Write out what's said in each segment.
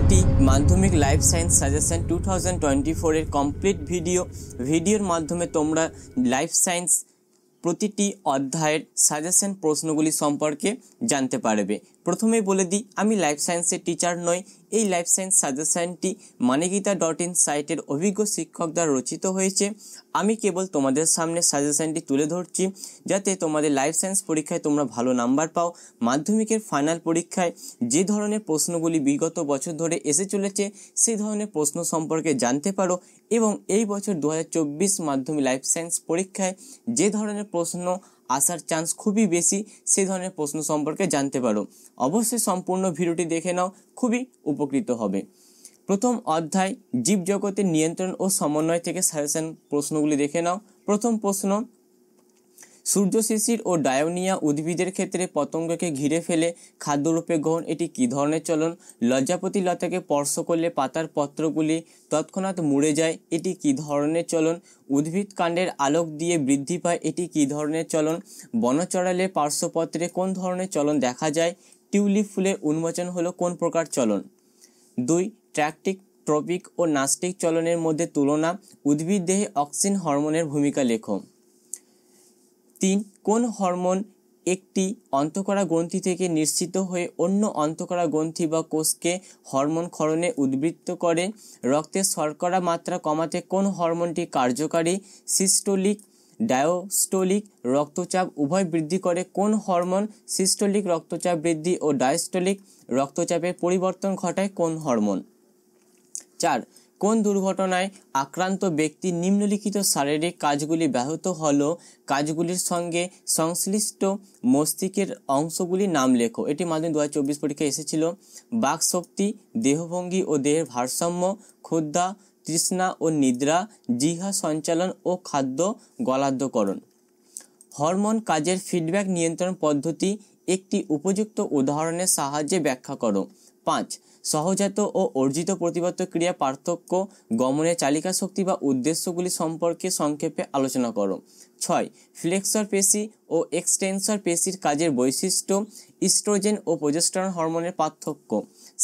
এটি মাধ্যমিক life science suggestion 2024 এর কমপ্লিট ভিডিওর মাধ্যমে তোমরা লাইফ সায়েন্স প্রতিটি অধ্যায়ের সাজেশন প্রশ্নগুলি সম্পর্কে জানতে পারবে। প্রথমেই বলে দিই, আমি লাইফ সায়েন্সের টিচার নই। এই লাইফ সায়েন্স সাজেশনটি মানিগীতা.in সাইটের অভিজ্ঞ শিক্ষক দ্বারা রচিত হয়েছে। আমি কেবল তোমাদের সামনে সাজেশনটি তুলে ধরছি যাতে তোমাদের লাইফ সায়েন্স পরীক্ষায় তোমরা ভালো নাম্বার পাও। মাধ্যমিকের ফাইনাল পরীক্ষায় যে ধরনের প্রশ্নগুলি বিগত বছর ধরে এসে চলেছে সেই ধরনের প্রশ্ন সম্পর্কে জানতে পারো এবং এই বছর 2024 মাধ্যমিক লাইফ সায়েন্স পরীক্ষায় যে ধরনের প্রশ্ন আসার চান্স খুবই বেশি সেই ধরনের প্রশ্ন সম্পর্কে জানতে পারো। অবশ্যই সম্পূর্ণ ভিডিওটি দেখে নাও, খুবই উপকৃত হবে। প্রথম অধ্যায় জীবজগতের নিয়ন্ত্রণ ও সমন্বয় থেকে সাজেশন প্রশ্নগুলি দেখে নাও। প্রথম প্রশ্ন, সূর্য শিশির ও ডায়োনিয়া উদ্ভিদের ক্ষেত্রে পতঙ্গকে ঘিরে ফেলে খাদ্যরূপে গ্রহণ, এটি কী ধরনের চলন? লজ্জাপতি লতাকে স্পর্শ করলে পাতার পত্রগুলি তৎক্ষণাৎ মুড়ে যায়, এটি কী ধরনের চলন? উদ্ভিদ কাণ্ডের আলোক দিয়ে বৃদ্ধি পায়, এটি কী ধরনের চলন? বনচড়ালে পার্শ্বপত্রে কোন ধরনের চলন দেখা যায়? টিউলিপ ফুলের উন্মোচন হলো কোন প্রকার চলন? 2. ট্র্যাকটিক, ট্রপিক ও নাস্টিক চলনের মধ্যে তুলনা। উদ্ভিদ দেহে অক্সিন হরমোনের ভূমিকা লেখো। 3. কোন হরমোন একটি অন্তঃকরা গ্রন্থি থেকে নিঃসৃত হয়ে অন্য অন্তঃকরা গ্রন্থি বা কোষকে হরমোন ক্ষরণে উদ্বৃত্ত করে? রক্তের শর্করা মাত্রা কমাতে কোন হরমোনটি কার্যকারী? সিস্টোলিক, ডায়াস্টোলিক রক্তচাপ উভয় বৃদ্ধি করে কোন হরমোন? সিস্টোলিক রক্তচাপ বৃদ্ধি ও ডায়াস্টোলিক রক্তচাপের পরিবর্তন ঘটায় কোন হরমোন? 4. কোন দুর্ঘটনায় আক্রান্ত ব্যক্তি নিম্নলিখিত শারীরিক কাজগুলি ব্যাহত হলো? কাজগুলির সঙ্গে সংশ্লিষ্ট মস্তিষ্কের অংশগুলির নাম লেখো। এটি মাধ্যমিক 2024 পরীক্ষায় এসেছিল। বাকশক্তি, দেহভঙ্গি ও দেহের ভারসাম্য, ক্ষুধা, তৃষ্ণা ও নিদ্রা, জিহ্বা সঞ্চালন ও খাদ্য গলাধঃকরণ। হরমোন কাজের ফিডব্যাক নিয়ন্ত্রণ পদ্ধতি একটি উপযুক্ত উদাহরণের সাহায্যে ব্যাখ্যা করো। 5. সহজাত ও অর্জিত প্রতিবর্ত ক্রিয়া পার্থক্য, গমনের চালিকা শক্তি বা উদ্দেশ্যগুলি সম্পর্কে সংক্ষেপে আলোচনা করো। 6. ফ্লেক্সর পেশি ও এক্সটেন্সর পেশির কাজের বৈশিষ্ট্য, ইস্ট্রোজেন ও প্রোজেস্টেরন হরমোনের পার্থক্য।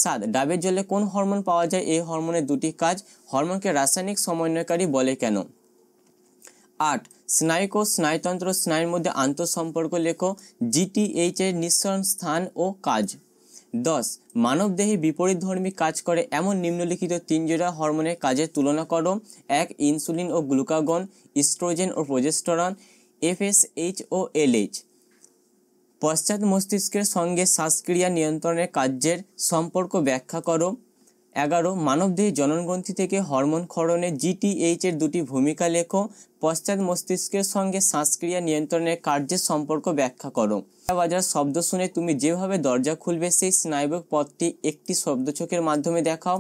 7. ডাবের জলে কোন হরমোন পাওয়া যায়? এই হরমোনের দুটি কাজ। হরমোনকে রাসায়নিক সমন্বয়কারী বলে কেন? 8. স্নায়ুকোষ, স্নায়ুতন্ত্র, স্নায়ুর মধ্যে আন্তঃসম্পর্ক লেখো। GTH এর নিঃসরণ স্থান ও কাজ। 10. মানবদেহে বিপরীতধর্মী কাজ করে এমন নিম্নলিখিত 3 জোড়া হরমোনের কাজের তুলনা করো। 1. ইনসুলিন ও গ্লুকাগন, ইস্ট্রোজেন ও প্রোজেস্টেরন, FSH ও LH। পশ্চাৎ মস্তিষ্কের সঙ্গে শ্বাসক্রিয়া নিয়ন্ত্রণের কার্যের সম্পর্ক ব্যাখ্যা করো। 11. মানবদেহে জননগ্রন্থি থেকে হরমোন ক্ষরণে GTH এর দুটি ভূমিকা লেখো। পশ্চাৎ মস্তিষ্কের সঙ্গে শ্বাসক্রিয়া নিয়ন্ত্রণের কার্যের সম্পর্ক ব্যাখ্যা করো। বাজার শব্দ শুনে তুমি যেভাবে দরজা খুলবে সেই স্নায়বিক পথটি একটি শব্দছকের মাধ্যমে দেখাও।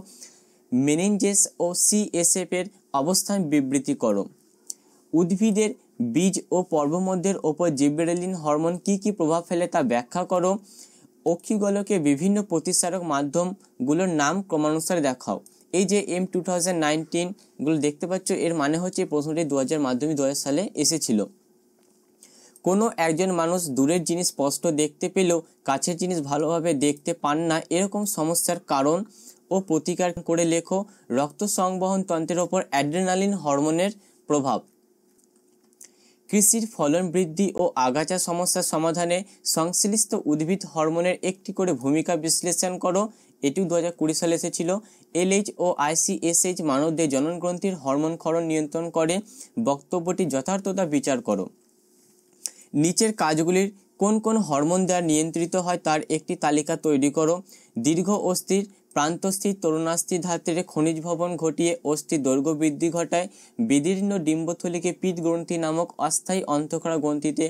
মেনিনজেস ও CSF এর অবস্থান বিবৃতি করো। উদ্ভিদের বীজ ও পর্বমধ্যের ওপর জিবরেলিন হরমোন কি কি প্রভাব ফেলে তা ব্যাখ্যা করো। অক্ষিগোলকে বিভিন্ন প্রতিস্থারক মাধ্যমগুলোর নাম ক্রমানুসারে দেখাও। এই যে M2019 গুলো দেখতে পাচ্ছ, এর মানে হচ্ছে এই প্রশ্নটি মাধ্যমিক 2000 সালে এসেছিল। কোনো একজন মানুষ দূরের জিনিস স্পষ্ট দেখতে পেলেও কাছের জিনিস ভালোভাবে দেখতে পান না, এরকম সমস্যার কারণ ও প্রতিকার করে লেখো। রক্ত সংবহন তন্ত্রের ওপর অ্যাড্রেনালিন হরমোনের প্রভাব। কৃষির ফলন বৃদ্ধি ও আগাছা সমস্যার সমাধানে সংশ্লিষ্ট উদ্ভিদ হরমোনের একটি করে ভূমিকা বিশ্লেষণ করো। এটিও 2020 সালে এসেছিল। LH ও ICSH মানবদেহে জননগ্রন্থির হরমোন ক্ষরণ নিয়ন্ত্রণ করে। বক্তব্যটি যথার্থতা বিচার করো। নিচের কাজগুলির কোন কোন হরমোন দ্বারা নিয়ন্ত্রিত হয় তার একটি তালিকা তৈরি করো। দীর্ঘ অস্থির প্রান্তস্থির তরুণাস্থি ধাত্রে খনিজ ভবন ঘটিয়ে অস্থির দৈর্ঘ্য বৃদ্ধি ঘটায়। বিদীর্ণ ডিম্বথলিকে পিত্ত গ্রন্থি নামক অস্থায়ী অন্তঃকরা গ্রন্থিতে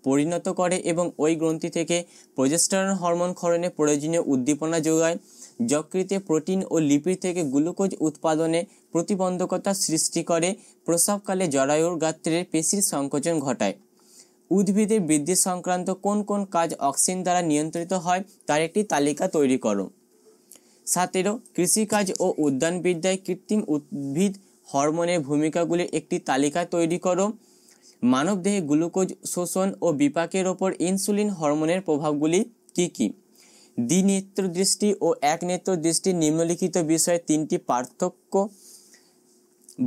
পরিণত করে এবং ওই গ্রন্থি থেকে প্রোজেস্টেরন হরমোন ক্ষরণে প্রয়োজনীয় উদ্দীপনা যোগায়। যকৃতে প্রোটিন ও লিপিড থেকে গ্লুকোজ উৎপাদনে প্রতিবন্ধকতা সৃষ্টি করে। প্রসবকালে জরায়ুর গাত্রের পেশির সংকোচন ঘটায়। উদ্ভিদের বৃদ্ধি সংক্রান্ত কোন কোন কাজ অক্সিন দ্বারা নিয়ন্ত্রিত হয় তার একটি তালিকা তৈরি করো। 17. কৃষিকাজ ও উদ্যানবিদ্যায় কৃত্রিম উদ্ভিদ হরমোনের ভূমিকাগুলির একটি তালিকা তৈরি করো। মানবদেহে গ্লুকোজ শোষণ ও বিপাকের ওপর ইনসুলিন হরমোনের প্রভাবগুলি কি কি? দ্বিনেত্র দৃষ্টি ও একনেত্র দৃষ্টি নিম্নলিখিত বিষয়ে তিনটি পার্থক্য: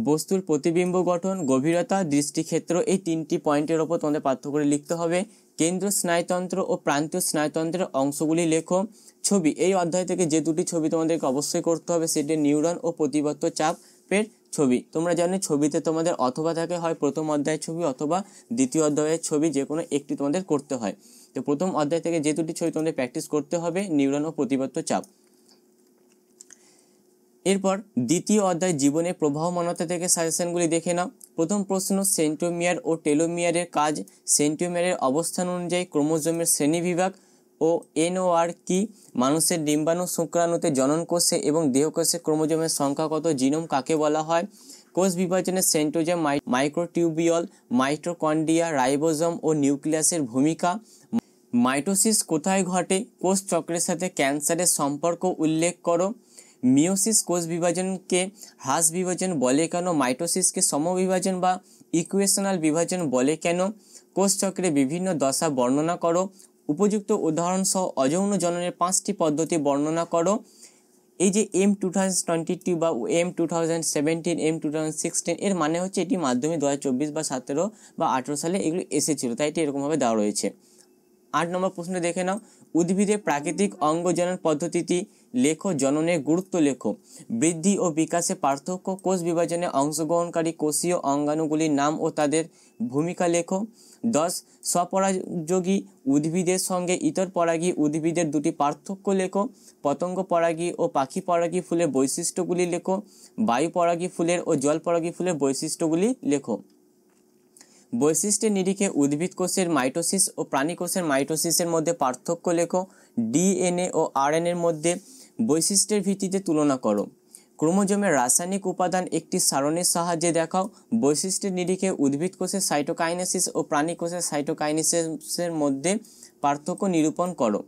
বস্তুর প্রতিবিম্ব গঠন, গভীরতা, দৃষ্টিক্ষেত্র। এই তিনটি পয়েন্টের ওপর তোমাদের পার্থক্য করে লিখতে হবে। কেন্দ্র স্নায়ুতন্ত্র ও প্রান্তীয় স্নায়ুতন্ত্রের অংশগুলি লেখো। ছবি, এই অধ্যায় থেকে যে দুটি ছবি তোমাদেরকে অবশ্যই করতে হবে সেটি নিউরন ও প্রতিবত্ত চাপের ছবি। তোমরা জানো ছবিতে তোমাদের অথবা থাকে, হয় প্রথম অধ্যায়ের ছবি অথবা দ্বিতীয় অধ্যায়ের ছবি, যে কোনো একটি তোমাদের করতে হয়। তো প্রথম অধ্যায় থেকে যে দুটি ছবি তোমাদের প্র্যাকটিস করতে হবে, নিউরন ও প্রতিবত্ত চাপ। এরপর দ্বিতীয় অধ্যায় জীবনের প্রবাহমানতা থেকে সাজেশনগুলি দেখে নাও। প্রথম প্রশ্ন, সেন্ট্রোমিয়ার ও টেলোমিয়ারের কাজ। সেন্ট্রোমিয়ারের অবস্থান অনুযায়ী ক্রোমোজোমের শ্রেণীবিভাগ ও NOR কি? মানুষের ডিম্বাণু, শুক্রাণুতে, জননকোষে এবং দেহকোষে ক্রোমোজোমের সংখ্যা কত? জিনোম কাকে বলা হয়? কোষ বিভাজনে সেন্ট্রোজোম, মাইক্রোটিউবিউল, মাইটোকন্ড্রিয়া, রাইবোজোম ও নিউক্লিয়াসের ভূমিকা। মাইটোসিস কোথায় ঘটে? কোষ চক্রের সাথে ক্যান্সারের সম্পর্ক উল্লেখ করো। মিওসিস কোষ বিভাজনকে হ্রাস বিভাজন বলে কেন? মাইটোসিসকে সমবিভাজন বা ইকুয়েশনাল বিভাজন বলে কেন? কোষ চক্রে বিভিন্ন দশা বর্ণনা করো। উপযুক্ত উদাহরণ সহ অযৌন জননের 5টি পদ্ধতি বর্ণনা করো। এই যে M2022 বা M2017, M2016 এর মানে হচ্ছে এটি মাধ্যমিক 2024 বা 17 বা 18 সালে এগুলো এসেছিল, তাই এটি এরকমভাবে দেওয়া রয়েছে। 8 নম্বর প্রশ্ন দেখে নাও। উদ্ভিদের প্রাকৃতিক অঙ্গ জনন পদ্ধতিটি লেখো, জননের গুরুত্ব লেখো। বৃদ্ধি ও বিকাশে পার্থক্য। কোষ বিভাজনে অংশগ্রহণকারী কোষীয় অঙ্গাণুগুলির নাম ও তাদের ভূমিকা লেখো। 10 স্বপরাগী উদ্ভিদের সঙ্গে ইতর পরাগী উদ্ভিদের দুটি পার্থক্য লেখো। পতঙ্গ পরাগী ও পাখি পরাগী ফুলের বৈশিষ্ট্যগুলি লেখো। বায়ু পরাগী ফুলের ও জল পরাগী ফুলের বৈশিষ্ট্যগুলি লেখো। বৈশিষ্ট্যের নিরিখে উদ্ভিদ কোষের মাইটোসিস ও প্রাণী কোষের মাইটোসিসের মধ্যে পার্থক্য লেখো। DNA ও RNA এর মধ্যে বৈশিষ্ট্যের ভিত্তিতে তুলনা করো। ক্রোমোজোমের রাসায়নিক উপাদান একটি সারণীর সাহায্যে দেখাও। বৈশিষ্ট্যের নিরিখে উদ্ভিদ কোষের সাইটোকাইনেসিস ও প্রাণী কোষের সাইটোকাইনেসিসের মধ্যে পার্থক্য নিরূপণ করো।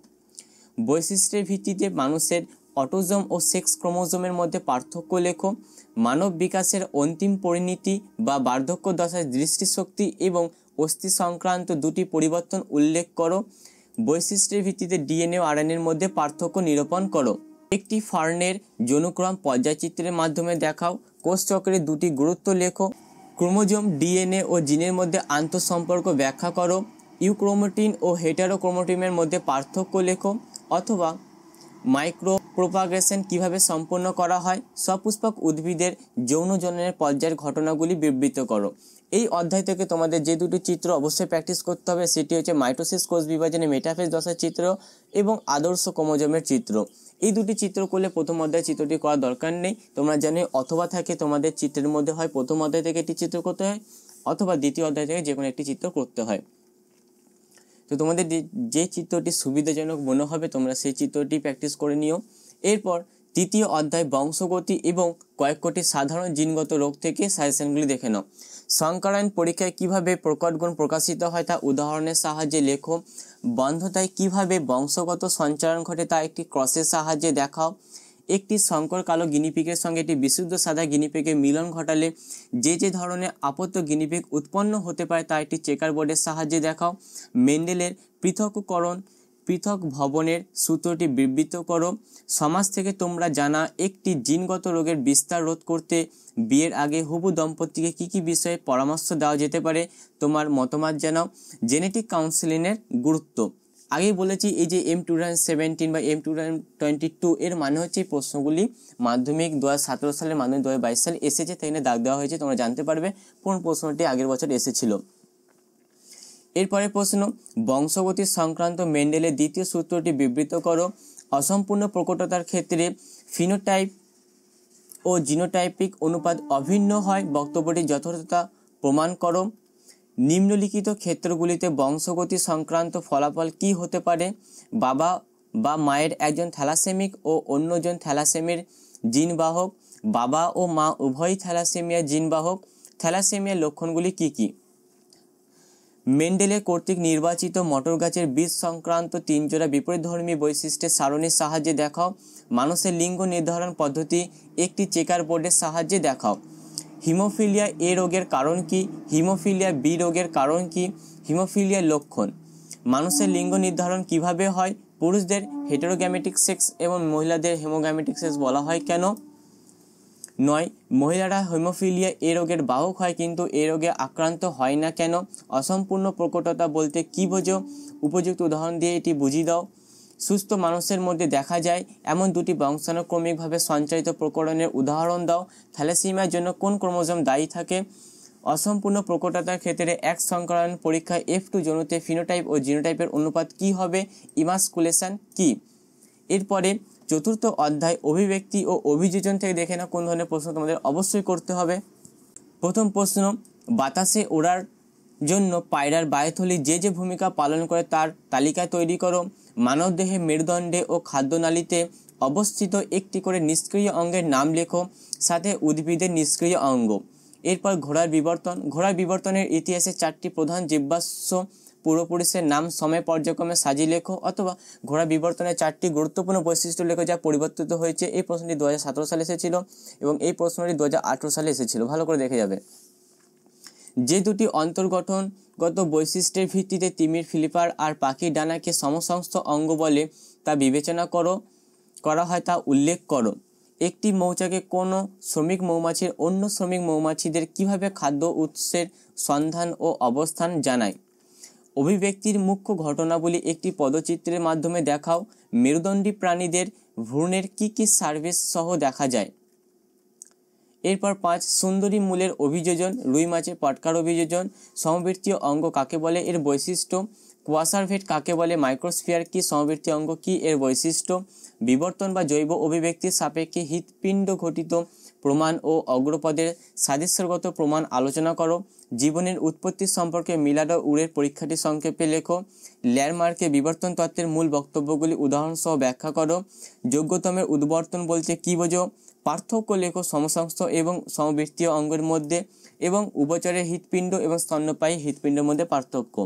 বৈশিষ্ট্যের ভিত্তিতে মানুষের অটোজোম ও সেক্স ক্রোমোজোমের মধ্যে পার্থক্য লেখো। মানব বিকাশের অন্তিম পরিণতি বা বার্ধক্য দশায় দৃষ্টিশক্তি এবং অস্থি সংক্রান্ত দুটি পরিবর্তন উল্লেখ করো। বৈশিষ্ট্যের ভিত্তিতে DNA ও RNA এর মধ্যে পার্থক্য নিরূপণ করো। একটি ফার্নের যৌনক্রম পর্যায়চিত্রের মাধ্যমে দেখাও। কোষ চক্রের দুটি গুরুত্ব লেখো। ক্রোমোজোম, DNA ও জিনের মধ্যে আন্তঃসম্পর্ক ব্যাখ্যা করো। ইউক্রোমাটিন ও হেটারোক্রোমাটিনের মধ্যে পার্থক্য লেখো। অথবা মাইক্রো প্রোপাগেশন কিভাবে সম্পন্ন করা হয়। সপুষ্পক উদ্ভিদের যৌন জননের পর্যায়ের ঘটনাগুলি বিবৃত করো। এই অধ্যায় থেকে তোমাদের যে দুটি চিত্র অবশ্যই প্র্যাকটিস করতে হবে সেটি হচ্ছে মাইটোসিস কোষ বিভাজনে মেটাফেজ দশার চিত্র এবং আদর্শ ক্রোমোজোমের চিত্র। এই দুটি চিত্র করলে প্রথম অধ্যায় চিত্রটি করার দরকার নেই। তোমরা জানো অথবা থাকে তোমাদের চিত্রের মধ্যে হয় প্রথম অধ্যায় থেকে একটি চিত্র করতে হয় অথবা দ্বিতীয় অধ্যায় থেকে যে কোনো একটি চিত্র করতে হয়। তো তোমাদের যে চিত্রটি সুবিধাজনক মনে হবে তোমরা সেই চিত্রটি প্র্যাকটিস করে নিও। এরপর তৃতীয় অধ্যায় বংশগতি এবং কয়েকটি সাধারণ জিনগত রোগ থেকে সাজেশনগুলি দেখে নাও। সংকরায়ন পরীক্ষায় কিভাবে প্রকট গুণ প্রকাশিত হয় তা উদাহরণের সাহায্যে লেখো। বন্ধ্যতায় কিভাবে বংশগত সঞ্চারণ ঘটে তা একটি ক্রসের সাহায্যে দেখাও। একটি সংকর কালো গিনিপিগের সঙ্গে একটি বিশুদ্ধ সাদা গিনিপিগের মিলন ঘটালে যে ধরনের আপত্য গিনিপিগ উৎপন্ন হতে পারে তা একটি চেকার বোর্ডের সাহায্যে দেখাও। মেন্ডেলের পৃথক ভবনের সূত্রটি বিবৃত করো। সমাজ থেকে তোমরা জানা একটি জিনগত রোগের বিস্তার রোধ করতে বিয়ের আগে হবু দম্পতিকে কি কি বিষয়ে পরামর্শ দেওয়া যেতে পারে তোমার মতামত জানাও। জেনেটিক কাউন্সেলিংয়ের গুরুত্ব আগেই বলেছি। এই যে M2017 বা M2022 এর মানে হচ্ছে এই প্রশ্নগুলি মাধ্যমিক 2017 সালের মাধ্যমিক 2022 সালে এসেছে, তাই দাগ দেওয়া হয়েছে, তোমরা জানতে পারবে কোন প্রশ্নটি আগের বছর এসেছিল। এরপরে প্রশ্ন, বংশগতি সংক্রান্ত মেন্ডেলের দ্বিতীয় সূত্রটি বিবৃত করো। অসম্পূর্ণ প্রকটতার ক্ষেত্রে ফিনোটাইপ ও জিনোটাইপিক অনুপাত অভিন্ন হয়, বক্তব্যটি যথার্থতা প্রমাণ করো। নিম্নলিখিত ক্ষেত্রগুলিতে বংশগতি সংক্রান্ত ফলাফল কি হতে পারে? বাবা বা মায়ের একজন থ্যালাসেমিক ও অন্যজন থ্যালাসেমির জিনবাহক। বাবা ও মা উভয়ই থ্যালাসেমিয়ার জিনবাহক। থ্যালাসেমিয়ার লক্ষণগুলি কি কি? মেন্ডেলের কর্তৃক নির্বাচিত মটর গাছের বীজ সংক্রান্ত 3 জোড়া বিপরীতধর্মী বৈশিষ্ট্যের সারণীর সাহায্যে দেখাও। মানুষের লিঙ্গ নির্ধারণ পদ্ধতি একটি চেকার বোর্ডের সাহায্যে দেখাও। হিমোফিলিয়া এ রোগের কারণ কি? হিমোফিলিয়া বি রোগের কারণ কি? হিমোফিলিয়ার লক্ষণ। মানুষের লিঙ্গ নির্ধারণ কিভাবে হয়? পুরুষদের হেটেরোগ্যামেটিক সেক্স এবং মহিলাদের হেমোগ্যামেটিক সেক্স বলা হয় কেন? 9 মহিলারা হিমোফিলিয়া এ রোগের বাহক হয় কিন্তু এ রোগে আক্রান্ত হয় না কেন? অসম্পূর্ণ প্রকটতা বলতে কি বোঝো? উপযুক্ত উদাহরণ দিয়ে এটি বুঝিয়ে দাও। সুস্থ মানুষের মধ্যে দেখা যায় এমন দুটি বংশানুক্রমিকভাবে সঞ্চারিত প্রকরণের উদাহরণ দাও। থ্যালাসেমিয়ার জন্য কোন ক্রোমোজোম দায়ী থাকে? অসম্পূর্ণ প্রকটতার ক্ষেত্রে এক সংকরণ পরীক্ষায় F2 জনুতে ফিনোটাইপ ও জিনোটাইপের অনুপাত কি হবে? ইমাস্কুলেশন কি? এরপরে চতুর্থ অধ্যায় অভিব্যক্তি ও অভিযোজন থেকে দেখে না কোন ধরনের প্রশ্ন তোমাদের অবশ্যই করতে হবে। প্রথম প্রশ্ন, বাতাসে ওড়ার জন্য পায়রার বায়ুথলি যে যে ভূমিকা পালন করে তার তালিকা তৈরি করো। মানবদেহে মেরুদণ্ডে ও খাদ্যনালীতে অবস্থিত একটি করে নিষ্ক্রিয় অঙ্গের নাম লেখো, সাথে উদ্ভিদের নিষ্ক্রিয় অঙ্গ। এরপর ঘোড়ার বিবর্তন। ঘোড়ার বিবর্তনের ইতিহাসে 4টি প্রধান জীবাশ্ম পূর্বপুরুষের নাম সময় পর্যায়ক্রমে সাজিয়ে লেখো, অথবা ঘোড়া বিবর্তনের 4টি গুরুত্বপূর্ণ বৈশিষ্ট্য লেখো যা পরিবর্তিত হয়েছে। এই প্রশ্নটি 2017 সালে এসেছিল এবং এই প্রশ্নটি 2018 সালে এসেছিল, ভালো করে দেখে যাবে। যে দুটি অন্তর্গঠনগত বৈশিষ্ট্যের ভিত্তিতে তিমির, ফিলিপার আর পাখির ডানাকে সমসংস্থ অঙ্গ বলে তা বিবেচনা করা হয় তা উল্লেখ করো। একটি মৌচাকে কোনো শ্রমিক মৌমাছির অন্য শ্রমিক মৌমাছিদের কিভাবে খাদ্য উৎসের সন্ধান ও অবস্থান জানায়। অভিব্যক্তির মুখ্য ঘটনাবলী একটি পদচিত্রের মাধ্যমে দেখাও। মেরুদণ্ডী প্রাণীদের ভ্রূণের কি কি সার্ভিস সহ দেখা যায়। এরপর 5 সুন্দরী মূলের অভিযোজন। রুই মাছের পটকার অভিযোজন। সমবৃত্তীয় অঙ্গ কাকে বলে, এর বৈশিষ্ট্য। কোয়াসারভেট কাকে বলে, মাইক্রোস্ফিয়ার কি, সমবৃত্তীয় অঙ্গ কি, এর বৈশিষ্ট্য। বিবর্তন বা জৈব অভিব্যক্তির সাপেক্ষে হৃৎপিণ্ড ঘটিত প্রমাণ ও অগ্রপদের সাদৃশ্যগত প্রমাণ আলোচনা করো। জীবনের উৎপত্তি সম্পর্কে মিলার ও উরের পরীক্ষাটি সংক্ষেপে লেখো। ল্যারমার্কের বিবর্তন তত্ত্বের মূল বক্তব্যগুলি উদাহরণসহ ব্যাখ্যা করো। যোগ্যতমের উদ্বর্তন বলতে কি বোঝো? পার্থক্য লেখো সমসংস্থ এবং সমবৃত্তীয় অঙ্গের মধ্যে এবং উভচরের হৃৎপিণ্ড এবং স্তন্যপায়ী হৃৎপিণ্ডের মধ্যে পার্থক্য।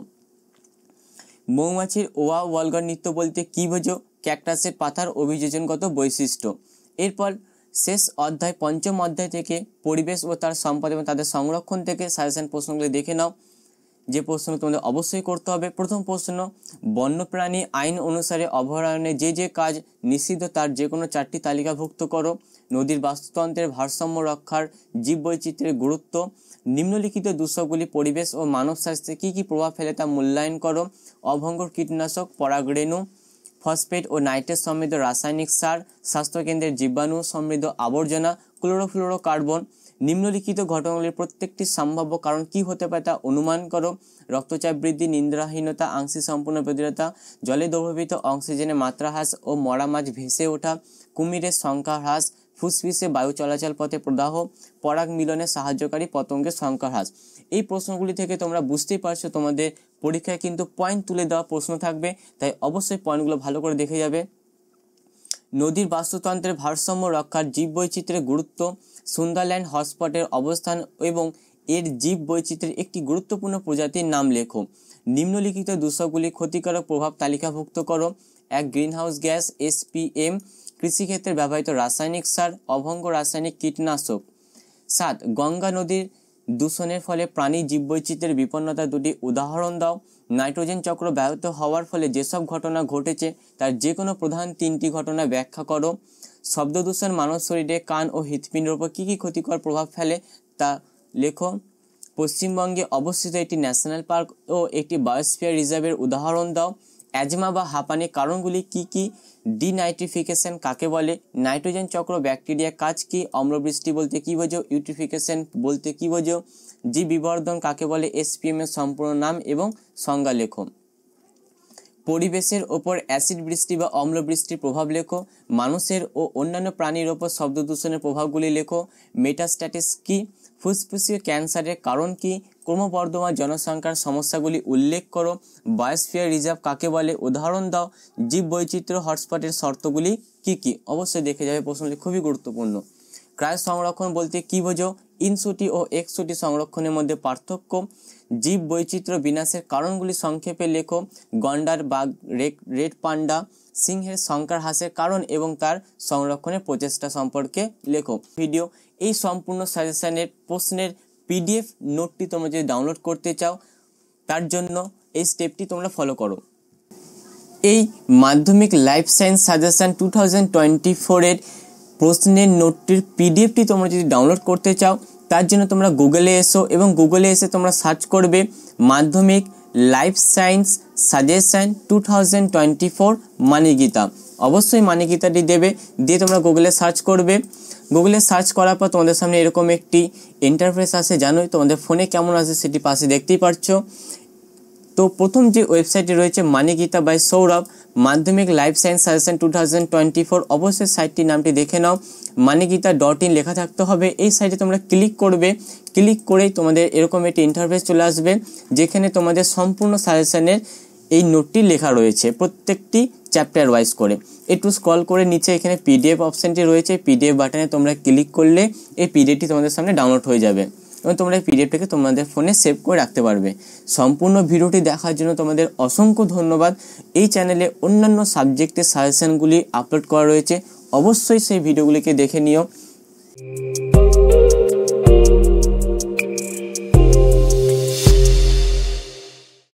মৌমাছির ওয়া ওয়ালগার নৃত্য বলতে কি বোঝো? ক্যাকটাসের পাতার অভিযোজনগত বৈশিষ্ট্য। এরপর শেষ অধ্যায়, পঞ্চম অধ্যায় থেকে পরিবেশ ও তার সম্পদ এবং তাদের সংরক্ষণ থেকে সাজেশন প্রশ্নগুলি দেখে নাও, যে প্রশ্ন তোমাদের অবশ্যই করতে হবে। প্রথম প্রশ্ন, বন্যপ্রাণী আইন অনুসারে অভয়ারণ্যে যে যে কাজ নিষিদ্ধ তার যে কোনো 4টি তালিকাভুক্ত করো। নদীর বাস্তুতন্ত্রের ভারসাম্য রক্ষার জীববৈচিত্র্যের গুরুত্ব। নিম্নলিখিত দূষকগুলি পরিবেশ ও মানব স্বাস্থ্যে কী কী প্রভাব ফেলে তা মূল্যায়ন করো। অভঙ্গুর কীটনাশক, পরাগরেণু, ফসফেট ও নাইট্রেট সমৃদ্ধ রাসায়নিক সার, স্বাস্থ্যকেন্দ্রের জীবাণু সমৃদ্ধ আবর্জনা, ক্লোরোফ্লোরোকার্বন। নিম্নলিখিত ঘটনাগুলির প্রত্যেকটি সম্ভাব্য কারণ কি হতে পারে তা অনুমান করো। রক্তচাপ বৃদ্ধি, নিদ্রাহীনতা, আংশিক সম্পূর্ণ প্রতিরোধা, জলে দ্রবীভূত অক্সিজেনের মাত্রা হ্রাস ও মরা মাছ ভেসে ওঠা, কুমিরের সংখ্যা হ্রাস, ফুসফুসে বায়ু চলাচল পথে প্রদাহ, পরাগ মিলনে সাহায্যকারী পতঙ্গের সংখ্যা হ্রাস। এই প্রশ্নগুলি থেকে তোমরা বুঝতেই পারছো তোমাদের পরীক্ষায় কিন্তু পয়েন্ট তুলে দেওয়া প্রশ্ন থাকবে, তাই অবশ্যই পয়েন্টগুলো ভালো করে দেখে যাবে। নদীর বাস্তুতন্ত্রের ভারসাম্য রক্ষার জীববৈচিত্র্যের গুরুত্ব। সুন্দরল্যান্ড হটস্পটের অবস্থান এবং এর জীববৈচিত্র্যের একটি গুরুত্বপূর্ণ প্রজাতির নাম লেখো। নিম্নলিখিত দূষকগুলি ক্ষতিকারক প্রভাব তালিকাভুক্ত করো। 1 গ্রিনহাউস গ্যাস, SPM, কৃষিক্ষেত্রে ব্যবহৃত রাসায়নিক সার, অভঙ্গ রাসায়নিক কীটনাশক। 7 গঙ্গা নদীর দূষণের ফলে প্রাণী জীববৈচিত্র্যের বিপন্নতার দুটি উদাহরণ দাও। নাইট্রোজেন চক্র ব্যাহত হওয়ার ফলে যেসব ঘটনা ঘটেছে তার যে কোনো প্রধান 3টি ঘটনা ব্যাখ্যা করো। শব্দ দূষণ মানব শরীরে কান ও হৃৎপিণ্ডের উপর কী কী ক্ষতিকর প্রভাব ফেলে তা লেখো। পশ্চিমবঙ্গে অবস্থিত একটি ন্যাশনাল পার্ক ও একটি বায়োস্ফিয়ার রিজার্ভের উদাহরণ দাও। অ্যাজমা বা হাঁপানির কারণগুলি কি কি? ডিনাইট্রিফিকেশন কাকে বলে? নাইট্রোজেন চক্র ব্যাকটেরিয়ার কাজ কি? অম্লবৃষ্টি বলতে কি বোঝো? ইউট্রিফিকেশন বলতে কি বোঝো? জীব বিবর্ধন কাকে বলে? SPM এর সম্পূর্ণ নাম এবং সংজ্ঞা লেখো। পরিবেশের ওপর অ্যাসিড বৃষ্টি বা অম্লবৃষ্টির প্রভাব লেখো। মানুষের ও অন্যান্য প্রাণীর ওপর শব্দ দূষণের প্রভাবগুলি লেখো। মেটাস্ট্যাটিস কি? ফুসফুসীয় ক্যান্সারের কারণ কি? ক্রমবর্ধমান জনসংখ্যার সমস্যাগুলি উল্লেখ করো। বায়োস্ফিয়ার রিজার্ভ কাকে বলে? উদাহরণ দাও। জীববৈচিত্র্য হটস্পটের শর্তগুলি কি কি? অবশ্যই দেখে যাবে, প্রশ্নটি খুবই গুরুত্বপূর্ণ। ক্রায় সংরক্ষণ বলতে কি বোঝো? ইনসুটি ও এক্সুটি সংরক্ষণের মধ্যে পার্থক্য। জীব বৈচিত্র্য বিনাশের কারণগুলি সংক্ষেপে লেখো। গন্ডার, বাঘ, রেড পান্ডা, সিংহের সংখ্যার হ্রাসের কারণ এবং তার সংরক্ষণের প্রচেষ্টা সম্পর্কে লেখো। ভিডিও এই সম্পূর্ণ সাজেশনের প্রশ্নের PDF নোটটি তোমরা যদি ডাউনলোড করতে চাও তার জন্য এই স্টেপটি তোমরা ফলো করো। এই মাধ্যমিক লাইফ সায়েন্স সাজেশন 2024 এর প্রশ্নের নোটটির পিডিএফটি তোমরা যদি ডাউনলোড করতে চাও, তার জন্য তোমরা গুগলে এসো এবং গুগলে এসে তোমরা সার্চ করবে মাধ্যমিক লাইফ সায়েন্স সাজেশন 2024 মানিগীতা। অবশ্যই মানিগীতাটি দেবে, দিয়ে তোমরা গুগলে সার্চ করবে। গুগলে সার্চ করার পর তোমাদের সামনে এরকম একটি ইন্টারফেস আসে, জানোই তোমাদের ফোনে কেমন আসে সেটি পাশে দেখতেই পারছো। তো প্রথম যে ওয়েবসাইটটি রয়েছে মানিগীতা বাই সৌরভ মাধ্যমিক লাইফ সায়েন্স সাজেশন 2024, অবশ্যই সাইটটির নামটি দেখে নাও, মানিগীতা.in লেখা থাকতে হবে। এই সাইটে তোমরা ক্লিক করবে, ক্লিক করেই তোমাদের এরকম একটি ইন্টারফেস চলে আসবে, যেখানে তোমাদের সম্পূর্ণ সাজেশনের এই নোটটি লেখা রয়েছে প্রত্যেকটি চ্যাপ্টার ওয়াইজ করে। একটু স্ক্রল করে নিচে এখানে পিডিএফ অপশানটি রয়েছে, পিডিএফ বাটনে তোমরা ক্লিক করলে এই পিডিএফটি তোমাদের সামনে ডাউনলোড হয়ে যাবে এবং তোমরা এই পিডিএফটাকে তোমাদের ফোনে সেভ করে রাখতে পারবে। সম্পূর্ণ ভিডিওটি দেখার জন্য তোমাদের অসংখ্য ধন্যবাদ। এই চ্যানেলে অন্যান্য সাবজেক্টের সাজেশনগুলি আপলোড করা রয়েছে, অবশ্যই সেই ভিডিওগুলিকে দেখে নিও।